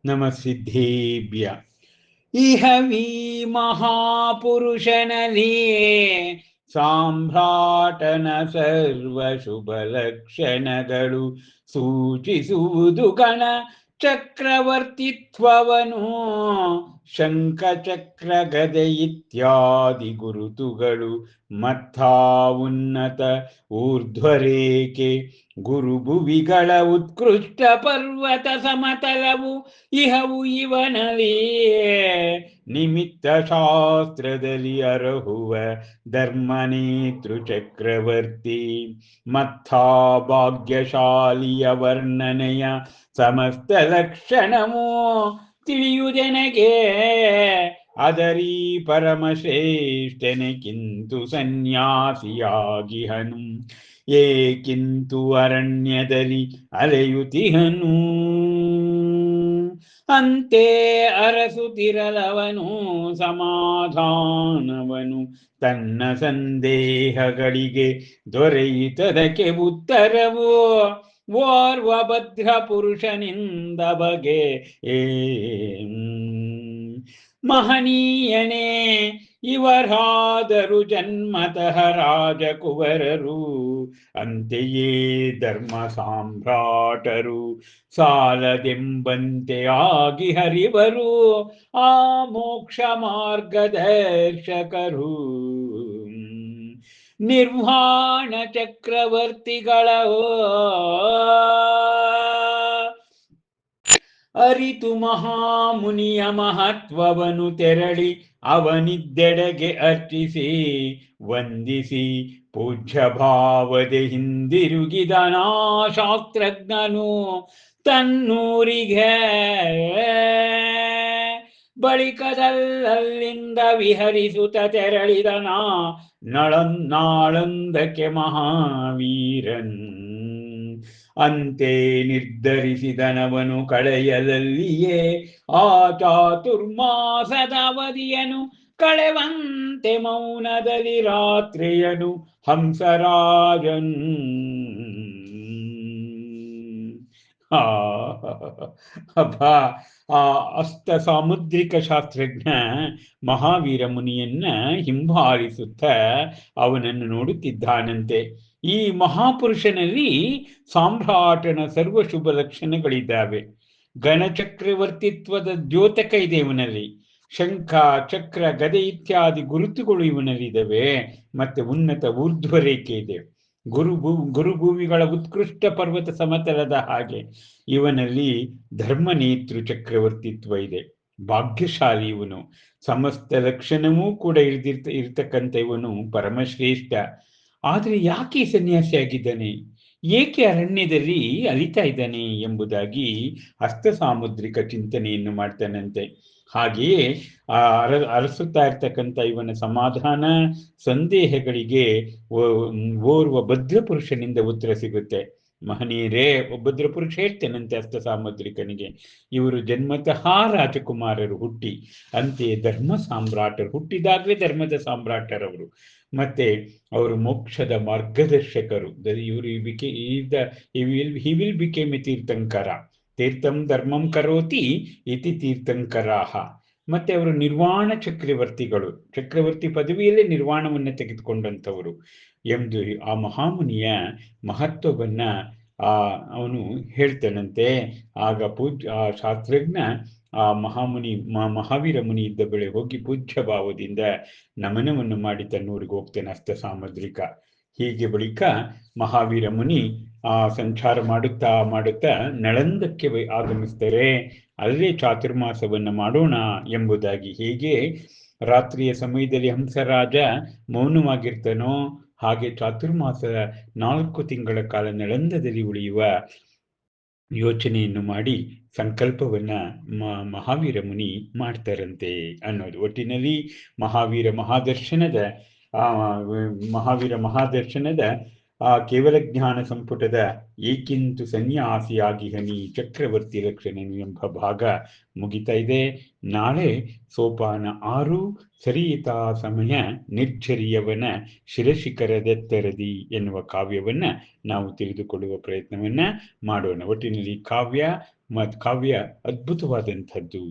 ನಮಸಿದ್ಧೇಭ್ಯ. ಇಹ ವೀ ಮಹಾಪುರುಷನಲ್ಲಿ ಸಾಮ್ರಾಟನ ಸರ್ವ ಶುಭ ಲಕ್ಷಣಗಳು ಸೂಚಿಸುವುದು ಗಣ ಚಕ್ರವರ್ತಿತ್ವವನು. ಶಂಖ ಚಕ್ರ ಗದೆ ಇತ್ಯಾದಿ ಗುರುತುಗಳು ಮತ್ತ ಉನ್ನತ ಊರ್ಧ್ವರೇಖೆ ಗುರುಭುವಿಗಳ ಉತ್ಕೃಷ್ಟ ಪರ್ವತ ಸಮತಲವು ಇಹವು ಇವನಲ್ಲಿ ನಿಮಿತ್ತ ಶಾಸ್ತ್ರದಲ್ಲಿ ಅರಹುವ ಧರ್ಮನೇತೃ ಚಕ್ರವರ್ತಿ. ಮತ್ತ ಭಾಗ್ಯಶಾಲಿಯ ವರ್ಣನೆಯ ಸಮಸ್ತ ಲಕ್ಷಣವು ತಿಳಿಯುವುದೆನಗೆ. ಅದರೀ ಪರಮಶ್ರೇಷ್ಠನೆಕ್ಕಿಂತು ಸನ್ಯಾಸಿಯಾಗಿಹನು, ಏಕಿಂತು ಅರಣ್ಯದಲ್ಲಿ ಅಲೆಯುತಿಹನು. ಅಂತೆ ಅರಸುತ್ತಿರಲವನು ಸಮಾಧಾನವನು ತನ್ನ ಸಂದೇಹಗಳಿಗೆ ದೊರೆಯಿತದಕ್ಕೆ ಉತ್ತರವು. ಓರ್ವ ಭದ್ರ ಪುರುಷನಿಂದ ಬಗೆ ಮಹನೀಯನೇ ಇವರಾದರು ಜನ್ಮತಃ ರಾಜಕುವರರು, ಅಂತೆಯೇ ಧರ್ಮ ಸಾಮ್ರಾಟರು ಸಾಲದೆಂಬಂತೆ ಆಗಿ ಹರಿವರು ಆ ಮೋಕ್ಷ ಮಾರ್ಗದರ್ಶಕರು. ನಿರ್ವಾಣ ಚಕ್ರವರ್ತಿಗಳ ಅರಿತು ಮಹಾಮುನಿಯ ಮಹತ್ವವನ್ನು ತೆರಳಿ ಅವನಿದ್ದೆಡೆಗೆ ಅರ್ಚಿಸಿ ವಂದಿಸಿ ಪೂಜ್ಯ ಭಾವದೆ ಹಿಂದಿರುಗಿದನಾ ಶಾಸ್ತ್ರಜ್ಞನು ತನ್ನೂರಿಗೆ. ಬಳಿಕದಲ್ಲಿಂದ ವಿಹರಿಸುತ್ತ ತೆರಳಿದನಾ ನಾಳಂದಕ್ಕೆ ಮಹಾವೀರನ್. ಅಂತೆ ನಿರ್ಧರಿಸಿದನವನು ಕಳೆಯಲಲ್ಲಿಯೇ ಆ ಚಾತುರ್ಮಾಸದ ಅವಧಿಯನು ಕಳೆವಂತೆ ಮೌನದಲ್ಲಿ ರಾತ್ರಿಯನು ಹಂಸರಾಜನ್. ಅಬ್ಬ ಆ ಅಸ್ತ ಸಾಮುದ್ರಿಕ ಶಾಸ್ತ್ರಜ್ಞ ಮಹಾವೀರ ಮುನಿಯನ್ನ ಹಿಂಬಾಲಿಸುತ್ತ ಅವನನ್ನು ನೋಡುತ್ತಿದ್ದಾನಂತೆ. ಈ ಮಹಾಪುರುಷನಲ್ಲಿ ಸಾಮ್ರಾಟನ ಸರ್ವ ಶುಭ ಲಕ್ಷಣಗಳಿದ್ದಾವೆ. ಗಣಚಕ್ರವರ್ತಿತ್ವದ ದ್ಯೋತಕ ಇದೆ ಇವನಲ್ಲಿ. ಶಂಖ ಚಕ್ರ ಗದೆ ಇತ್ಯಾದಿ ಗುರುತುಗಳು ಇವನಲ್ಲಿದ್ದಾವೆ. ಮತ್ತೆ ಉನ್ನತ ಊರ್ಧ್ವರೇಖೆ ಇದೆ. ಗುರುಭೂವಿಗಳ ಉತ್ಕೃಷ್ಟ ಪರ್ವತ ಸಮತಲದ ಹಾಗೆ ಇವನಲ್ಲಿ ಧರ್ಮನೇತೃ ಚಕ್ರವರ್ತಿತ್ವ ಇದೆ. ಭಾಗ್ಯಶಾಲಿ ಇವನು. ಸಮಸ್ತ ಲಕ್ಷಣವೂ ಕೂಡ ಇರ್ತಕ್ಕಂಥ ಇವನು ಪರಮಶ್ರೇಷ್ಠ. ಆದರೆ ಯಾಕೆ ಸನ್ಯಾಸಿಯಾಗಿದ್ದಾನೆ, ಏಕೆ ಅರಣ್ಯದಲ್ಲಿ ಅಲಿತಾ ಇದ್ದಾನೆ ಎಂಬುದಾಗಿ ಹಸ್ತ ಸಾಮುದ್ರಿಕ ಚಿಂತನೆಯನ್ನು ಮಾಡ್ತಾನಂತೆ. ಹಾಗೆಯೇ ಆ ಅರಸುತ್ತಾ ಇರ್ತಕ್ಕಂಥ ಇವನ ಸಮಾಧಾನ ಸಂದೇಹಗಳಿಗೆ ಓರ್ವ ಭದ್ರ ಪುರುಷನಿಂದ ಉತ್ತರ ಸಿಗುತ್ತೆ. ಮಹನೀಯರೇ, ಭದ್ರ ಪುರುಷ ಹೇಳ್ತೇನಂತೆ ಹಸ್ತ ಸಾಮುದ್ರಿಕನಿಗೆ, ಇವರು ಜನ್ಮತಃ ರಾಜಕುಮಾರರು ಹುಟ್ಟಿ, ಅಂತೆಯೇ ಧರ್ಮ ಸಾಮ್ರಾಟರು ಹುಟ್ಟಿದಾಗಲೇ ಧರ್ಮದ ಸಾಮ್ರಾಟರವರು. ಮತ್ತೆ ಅವರು ಮೋಕ್ಷದ ಮಾರ್ಗದರ್ಶಕರು. ಇವರು ಹಿ ವಿಲ್ ಬಿಕೇಮ್ ಎ ತೀರ್ಥಂಕರ. ತೀರ್ಥಂ ಧರ್ಮಂ ಕರೋತಿ ಇತಿ ತೀರ್ಥಂಕರಾಹ. ಮತ್ತೆ ಅವರು ನಿರ್ವಾಣ ಚಕ್ರವರ್ತಿಗಳು. ಚಕ್ರವರ್ತಿ ಪದವಿಯಲ್ಲೇ ನಿರ್ವಾಣವನ್ನು ತೆಗೆದುಕೊಂಡಂಥವರು ಎಂದು ಆ ಮಹಾಮುನಿಯ ಮಹತ್ವವನ್ನ ಅವನು ಹೇಳ್ತಾನಂತೆ. ಆಗ ಆ ಶಾಸ್ತ್ರಜ್ಞ ಆ ಮಹಾವೀರ ಮುನಿ ಇದ್ದ ಬಳಿ ಹೋಗಿ ಪೂಜ್ಯ ಭಾವದಿಂದ ನಮನವನ್ನು ಮಾಡಿ ತನ್ನೂರಿಗೆ ಹೋಗ್ತೇನೆ ಹಸ್ತ ಸಾಮುದ್ರಿಕ. ಹೀಗೆ ಬಳಿಕ ಮಹಾವೀರ ಮುನಿ ಸಂಚಾರ ಮಾಡುತ್ತಾ ನಳಂದಕ್ಕೆ ಆಗಮಿಸ್ತಾರೆ. ಅಲ್ಲೇ ಚಾತುರ್ಮಾಸವನ್ನು ಮಾಡೋಣ ಎಂಬುದಾಗಿ. ಹೀಗೆ ರಾತ್ರಿಯ ಸಮಯದಲ್ಲಿ ಹಂಸರಾಜ ಮೌನವಾಗಿರ್ತಾನೋ ಹಾಗೆ ಚಾತುರ್ಮಾಸ 4 ತಿಂಗಳ ಕಾಲ ನಳಂದದಲ್ಲಿ ಉಳಿಯುವ ಯೋಚನೆಯನ್ನು ಮಾಡಿ ಸಂಕಲ್ಪವನ್ನ ಮಹಾವೀರ ಮುನಿ ಮಾಡ್ತಾರಂತೆ ಅನ್ನೋದು. ಒಟ್ಟಿನಲ್ಲಿ ಮಹಾವೀರ ಮಹಾದರ್ಶನದ ಆ ಕೇವಲ ಜ್ಞಾನ ಸಂಪುಟದ ಏಕಿಂತು ಸನ್ಯಾಸಿಯಾಗಿಹನಿ ಚಕ್ರವರ್ತಿ ರಕ್ಷಣೆನು ಎಂಬ ಭಾಗ ಮುಗಿತಾ ಇದೆ. ನಾಳೆ ಸೋಪಾನ 6 ಸರಿಯಿತಾ ಸಮಯ ನಿರ್ಝರಿಯವನ ಶಿರಶಿಖರದೆತ್ತರದಿ ಎನ್ನುವ ಕಾವ್ಯವನ್ನ ನಾವು ತಿಳಿದುಕೊಳ್ಳುವ ಪ್ರಯತ್ನವನ್ನ ಮಾಡೋಣ. ಒಟ್ಟಿನಲ್ಲಿ ಕಾವ್ಯ ಅದ್ಭುತವಾದಂಥದ್ದು.